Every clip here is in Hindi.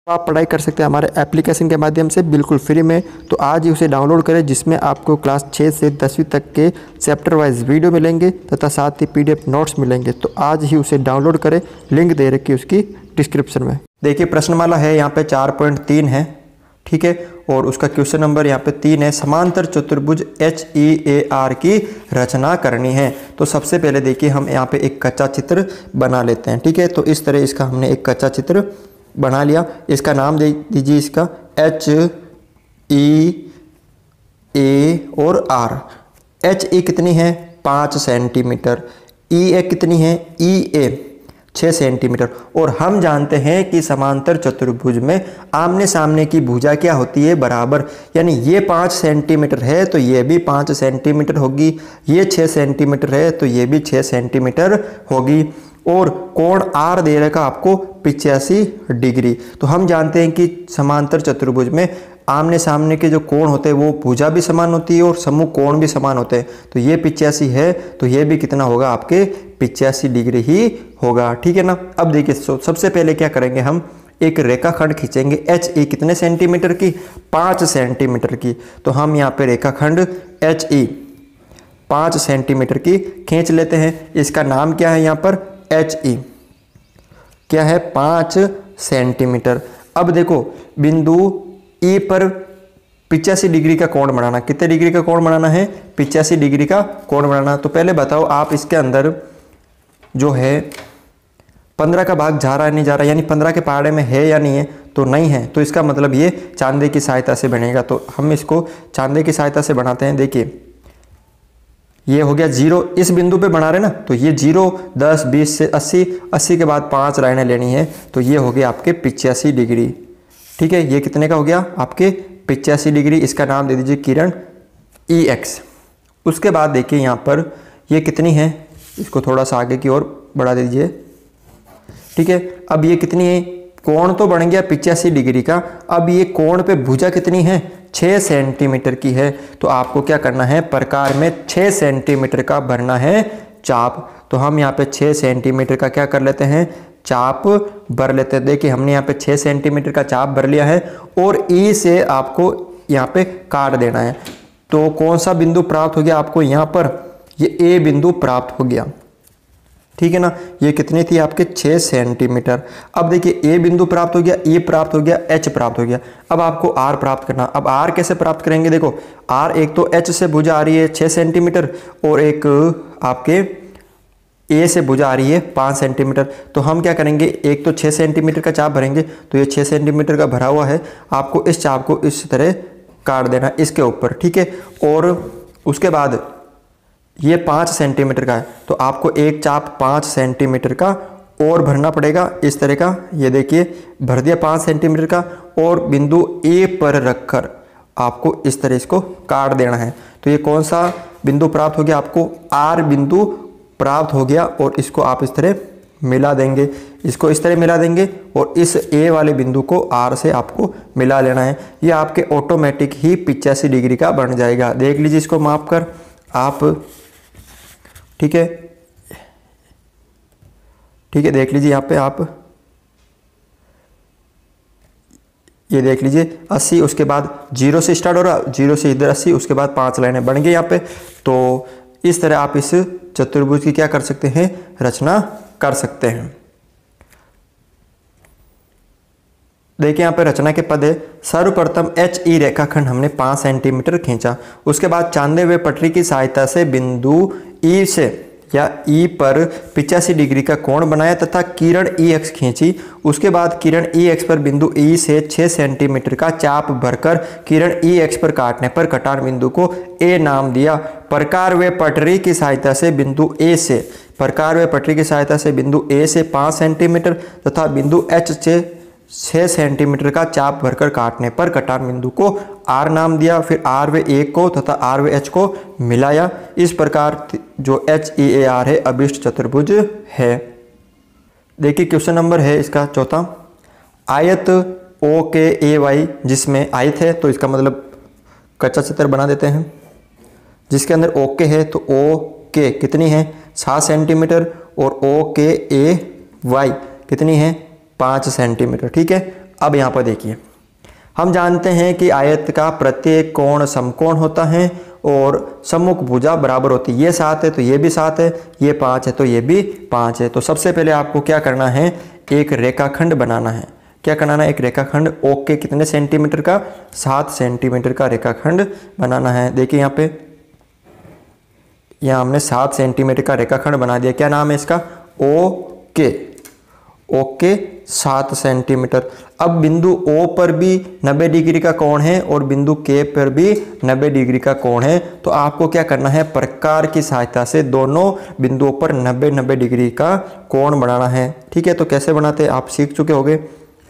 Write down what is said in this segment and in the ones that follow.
आप पढ़ाई कर सकते हैं हमारे एप्लीकेशन के माध्यम से बिल्कुल फ्री में। तो आज ही उसे डाउनलोड करें, जिसमें आपको क्लास 6 से 10वीं तक के चैप्टर वाइज वीडियो मिलेंगे तथा साथ ही पीडीएफ नोट्स मिलेंगे। तो आज ही उसे डाउनलोड करें, लिंक दे रखी है उसकी डिस्क्रिप्शन में। देखिए प्रश्नमाला है यहाँ पे 4.3 है, ठीक है, और उसका क्वेश्चन नंबर यहाँ पे 3 है। समांतर चतुर्भुज HEAR की रचना करनी है। तो सबसे पहले देखिए हम यहाँ पे एक कच्चा चित्र बना लेते हैं, ठीक है। तो इस तरह इसका हमने एक कच्चा चित्र बना लिया। इसका नाम दे दीजिए इसका HEA और R। HE कितनी है 5 सेंटीमीटर, EA कितनी है EA 6 सेंटीमीटर। और हम जानते हैं कि समांतर चतुर्भुज में आमने सामने की भुजा क्या होती है बराबर, यानी ये 5 सेंटीमीटर है तो ये भी 5 सेंटीमीटर होगी, ये 6 सेंटीमीटर है तो ये भी 6 सेंटीमीटर होगी। और कोण R दे रखा आपको 85 डिग्री। तो हम जानते हैं कि समांतर चतुर्भुज में आमने सामने के जो कोण होते हैं वो भुजा भी समान होती है और समूह कोण भी समान होते हैं। तो ये 85 है तो ये भी कितना होगा आपके 85 डिग्री ही होगा, ठीक है ना। अब देखिए सबसे पहले क्या करेंगे, हम एक रेखाखंड खींचेंगे। HE कितने सेंटीमीटर की 5 सेंटीमीटर की। तो हम यहाँ पे रेखाखंड HE 5 सेंटीमीटर की खींच लेते हैं। इसका नाम क्या है यहाँ पर HE क्या है 5 सेंटीमीटर। अब देखो बिंदु E पर 85 डिग्री का कोण बनाना, कितने डिग्री का कोण बनाना है 85 डिग्री का कोण बनाना। तो पहले बताओ आप इसके अंदर जो है 15 का भाग जा रहा है नहीं जा रहा, यानी 15 के पहाड़े में है या नहीं है, तो नहीं है। तो इसका मतलब ये चांदे की सहायता से बनेगा। तो हम इसको चांदे की सहायता से बनाते हैं। देखिए ये हो गया 0, इस बिंदु पे बना रहे ना, तो ये 0 10 20 से 80, 80 के बाद 5 लाइनें लेनी है, तो ये हो गया आपके 85 डिग्री, ठीक है। ये कितने का हो गया आपके 85 डिग्री। इसका नाम दे दीजिए किरण EX। उसके बाद देखिए यहाँ पर ये कितनी है, इसको थोड़ा सा आगे की ओर बढ़ा दीजिए, ठीक है। अब ये कितनी है, कोण तो बन गया 85 डिग्री का। अब ये कोण पे भुजा कितनी है 6 सेंटीमीटर की है। तो आपको क्या करना है, प्रकार में 6 सेंटीमीटर का भरना है चाप। तो हम यहाँ पे 6 सेंटीमीटर का क्या कर लेते हैं, चाप भर लेते हैं। देखिए हमने यहाँ पे 6 सेंटीमीटर का चाप भर लिया है और E से आपको यहाँ पे काट देना है। तो कौन सा बिंदु प्राप्त हो गया आपको यहाँ पर, ये A बिंदु प्राप्त हो गया, ठीक है ना। ये कितनी थी आपके 6 सेंटीमीटर। अब देखिए A बिंदु प्राप्त हो गया, E प्राप्त हो गया, H प्राप्त हो गया। अब आपको R प्राप्त करना। अब R कैसे प्राप्त करेंगे, देखो R एक तो H से भुजा आ रही है 6 सेंटीमीटर और एक आपके A से भुजा आ रही है 5 सेंटीमीटर। तो हम क्या करेंगे, एक तो 6 सेंटीमीटर का चाप भरेंगे, तो ये 6 सेंटीमीटर का भरा हुआ है, आपको इस चाप को इस तरह काट देना इसके ऊपर, ठीक है। और उसके बाद ये 5 सेंटीमीटर का है, तो आपको एक चाप 5 सेंटीमीटर का और भरना पड़ेगा इस तरह का। ये देखिए भर दिया 5 सेंटीमीटर का, और बिंदु A पर रखकर आपको इस तरह इसको काट देना है। तो ये कौन सा बिंदु प्राप्त हो गया, आपको R बिंदु प्राप्त हो गया। और इसको आप इस तरह मिला देंगे, इसको इस तरह मिला देंगे और इस A वाले बिंदु को R से आपको मिला लेना है। ये आपके ऑटोमेटिक ही 85 डिग्री का बन जाएगा। देख लीजिए इसको माप कर आप, ठीक है, ठीक है। देख लीजिए यहाँ पे आप ये देख लीजिए 80, उसके बाद 0 से स्टार्ट हो रहा, 0 से इधर 80, उसके बाद 5 लाइनें बन गई यहाँ पे। तो इस तरह आप इस चतुर्भुज की क्या कर सकते हैं, रचना कर सकते हैं। देखिए यहाँ पे रचना के पद है, सर्वप्रथम HE रेखाखंड हमने 5 सेंटीमीटर खींचा। उसके बाद चांदे हुए पटरी की सहायता से बिंदु E से या E पर 85 डिग्री का कोण बनाया तथा किरण EX खींची। उसके बाद किरण EX पर बिंदु E से 6 सेंटीमीटर का चाप भरकर किरण EX पर काटने पर कटार बिंदु को A नाम दिया। प्रकार व पटरी की सहायता से बिंदु A से, प्रकार व पटरी की सहायता से बिंदु A से 5 सेंटीमीटर तथा बिंदु H से 6 सेंटीमीटर का चाप भरकर काटने पर कटार बिंदु को R नाम दिया। फिर R व A को तथा R व H को मिलाया। इस प्रकार जो HEAR है अभिष्ट चतुर्भुज है। देखिए क्वेश्चन नंबर है इसका चौथा, आयत OKAY जिसमें आयत है तो इसका मतलब कच्चा चित्र बना देते हैं। जिसके अंदर OK है तो OK कितनी है 7 सेंटीमीटर और OKAY कितनी है 5 सेंटीमीटर, ठीक है। अब यहाँ पर देखिए, हम जानते हैं कि आयत का प्रत्येक कोण समकोण होता है और सम्मुख भुजा बराबर होती है। ये 7 है तो ये भी 7 है, ये 5 है तो ये भी 5 है। तो सबसे पहले आपको क्या करना है, एक रेखाखंड बनाना है। क्या बनाना है, एक रेखाखंड ओके कितने सेंटीमीटर का, 7 सेंटीमीटर का रेखाखंड बनाना है। देखिए यहाँ हमने 7 सेंटीमीटर का रेखाखंड बना दिया। क्या नाम है इसका, ओके। Okay 7 centimetre. अब बिंदु O पर भी 90 डिग्री का कोण है और बिंदु K पर भी 90 डिग्री का कोण है। तो आपको क्या करना है, प्रकार की सहायता से दोनों बिंदुओं पर 90-90 डिग्री का कोण बनाना है। ठीक है, तो कैसे बनाते हैं आप सीख चुके होंगे।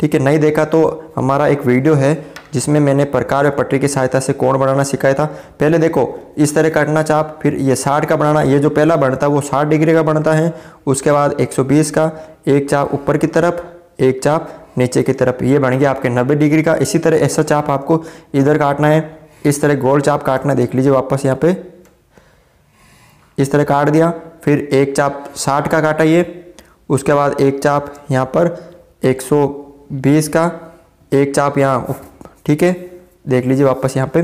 ठीक है, नहीं देखा तो हमारा एक वीडियो है जिसमें मैंने प्रकार व पटरी की सहायता से कोण बनाना सिखाया था। पहले देखो इस तरह काटना चाप, फिर ये 60 का बनाना। ये जो पहला बनता है वो 60 डिग्री का बनता है। उसके बाद 120 का, एक चाप ऊपर की तरफ, एक चाप नीचे की तरफ, ये बन गया आपके 90 डिग्री का। इसी तरह ऐसा चाप आपको इधर काटना है, इस तरह गोल चाप काटना। देख लीजिए वापस यहाँ पे इस तरह काट दिया। फिर एक चाप 60 का काटा ये, उसके बाद एक चाप यहाँ पर 120 का, एक चाप यहाँ। ठीक है, देख लीजिए वापस यहाँ पे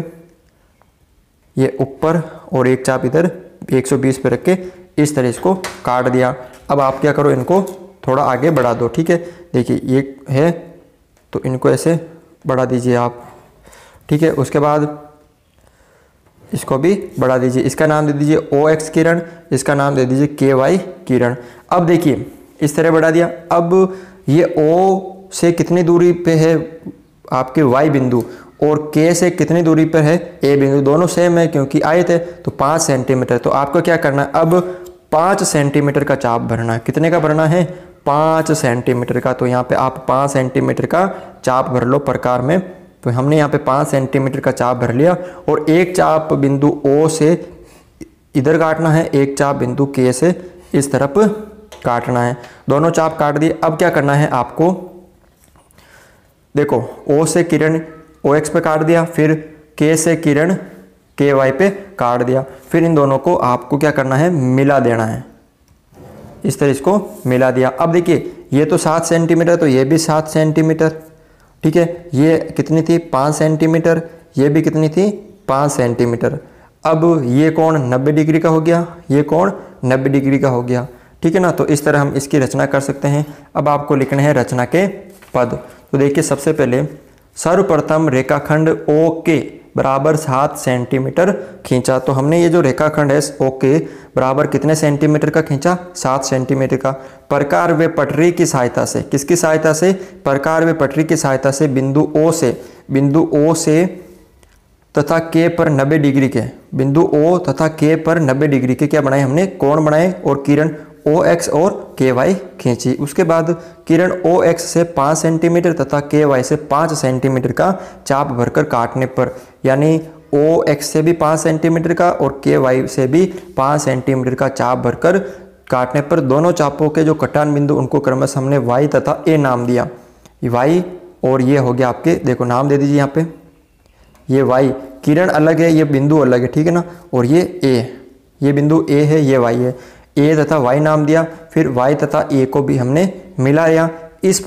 ये ऊपर और एक चाप इधर 120 पे रख के इस तरह इसको काट दिया। अब आप क्या करो, इनको थोड़ा आगे बढ़ा दो। ठीक है, देखिए ये है तो इनको ऐसे बढ़ा दीजिए आप। ठीक है, उसके बाद इसको भी बढ़ा दीजिए। इसका नाम दे दीजिए OX किरण, इसका नाम दे दीजिए KY किरण। अब देखिए इस तरह बढ़ा दिया। अब ये O से कितनी दूरी पे है आपके Y बिंदु और K से कितनी दूरी पर है A बिंदु, दोनों सेम है क्योंकि आयत है तो 5 सेंटीमीटर। तो आपको क्या करना है, अब 5 सेंटीमीटर का चाप भरना है। कितने का भरना है, 5 सेंटीमीटर का। तो यहाँ पे आप 5 सेंटीमीटर का चाप भर लो प्रकार में। तो हमने यहाँ पे 5 सेंटीमीटर का चाप भर लिया और एक चाप बिंदु O से इधर काटना है, एक चाप बिंदु K से इस तरफ काटना है। दोनों चाप काट दिए। अब क्या करना है आपको, देखो O से किरण OX पे काट दिया, फिर K से किरण KY पे काट दिया। फिर इन दोनों को आपको क्या करना है, मिला देना है। इस तरह इसको मिला दिया। अब देखिए ये तो 7 सेंटीमीटर, तो ये भी 7 सेंटीमीटर। ठीक है, ये कितनी थी, 5 सेंटीमीटर, ये भी कितनी थी, 5 सेंटीमीटर। अब ये कोण 90 डिग्री का हो गया, ये कोण 90 डिग्री का हो गया। ठीक है ना, तो इस तरह हम इसकी रचना कर सकते हैं। अब आपको लिखना है रचना के पद। तो देखिए सबसे पहले सर्वप्रथम रेखाखंड OK बराबर 7 सेंटीमीटर खींचा। तो हमने ये जो रेखाखंड है OK बराबर कितने सेंटीमीटर का खींचा, 7 सेंटीमीटर का। प्रकार व पटरी की सहायता से, किसकी सहायता से, प्रकार व पटरी की सहायता से बिंदु O से तथा K पर 90 डिग्री के, बिंदु O तथा K पर 90 डिग्री के क्या बनाए हमने, कोण बनाए और किरण OX और KY खींची। उसके बाद किरण OX से 5 सेंटीमीटर तथा KY से 5 सेंटीमीटर का चाप भरकर काटने पर, यानी OX से भी 5 सेंटीमीटर का और KY से भी 5 सेंटीमीटर का चाप भरकर काटने पर दोनों चापों के जो कटान बिंदु उनको क्रमशः हमने Y तथा A नाम दिया। Y और ये हो गया आपके, देखो नाम दे दीजिए यहाँ पे, ये Y किरण अलग है, ये बिंदु अलग है। ठीक है ना, और ये A, ये बिंदु A है, ये Y है। A तथा Y नाम दिया, फिर Y तथा A को भी हमने मिलाया। इस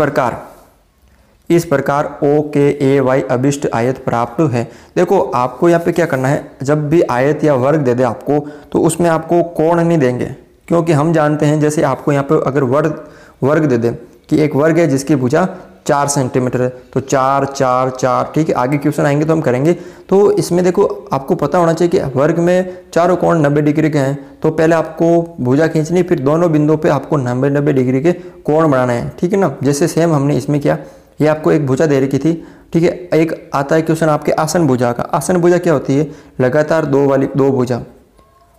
प्रकार OKAY अभिष्ट आयत प्राप्त है। देखो आपको यहाँ पे क्या करना है, जब भी आयत या वर्ग दे दे आपको तो उसमें आपको कोण नहीं देंगे, क्योंकि हम जानते हैं जैसे आपको यहाँ पे अगर वर्ग दे दे कि एक वर्ग है जिसकी भुजा 4 सेंटीमीटर है, तो 4 4 4। ठीक है, आगे क्वेश्चन आएंगे तो हम करेंगे। तो इसमें देखो आपको पता होना चाहिए कि वर्ग में चारों कोण 90 डिग्री के हैं। तो पहले आपको भुजा खींचनी, फिर दोनों बिंदुओं पे आपको 90 डिग्री के कोण बनाना है। ठीक है ना, जैसे सेम हमने इसमें किया। ये आपको एक भुजा दे रखी थी। ठीक है, एक आता है क्वेश्चन आपके आसन भुजा का। आसन भुजा क्या होती है, लगातार दो भुजा।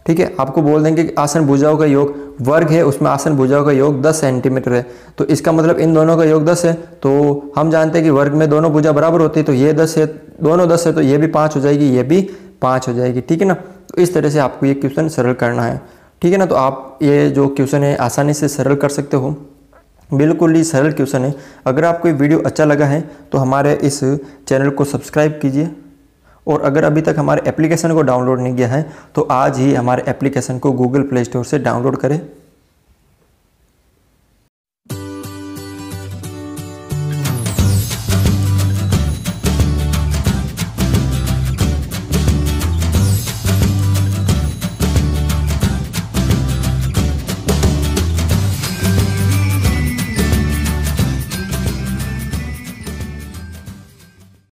ठीक है, आपको बोल देंगे कि आसन भुजाओं का योग वर्ग है, उसमें आसन भुजाओं का योग 10 सेंटीमीटर है। तो इसका मतलब इन दोनों का योग 10 है। तो हम जानते हैं कि वर्ग में दोनों भुजा बराबर होती है, तो ये 10 है, दोनों 10 है, तो ये भी 5 हो जाएगी, ये भी 5 हो जाएगी। ठीक है ना, तो इस तरह से आपको ये क्वेश्चन सरल करना है। ठीक है ना, तो आप ये जो क्वेश्चन है आसानी से सरल कर सकते हो, बिल्कुल ही सरल क्वेश्चन है। अगर आपको ये वीडियो अच्छा लगा है तो हमारे इस चैनल को सब्सक्राइब कीजिए, और अगर अभी तक हमारे एप्लीकेशन को डाउनलोड नहीं किया है तो आज ही हमारे एप्लीकेशन को गूगल प्ले स्टोर से डाउनलोड करें।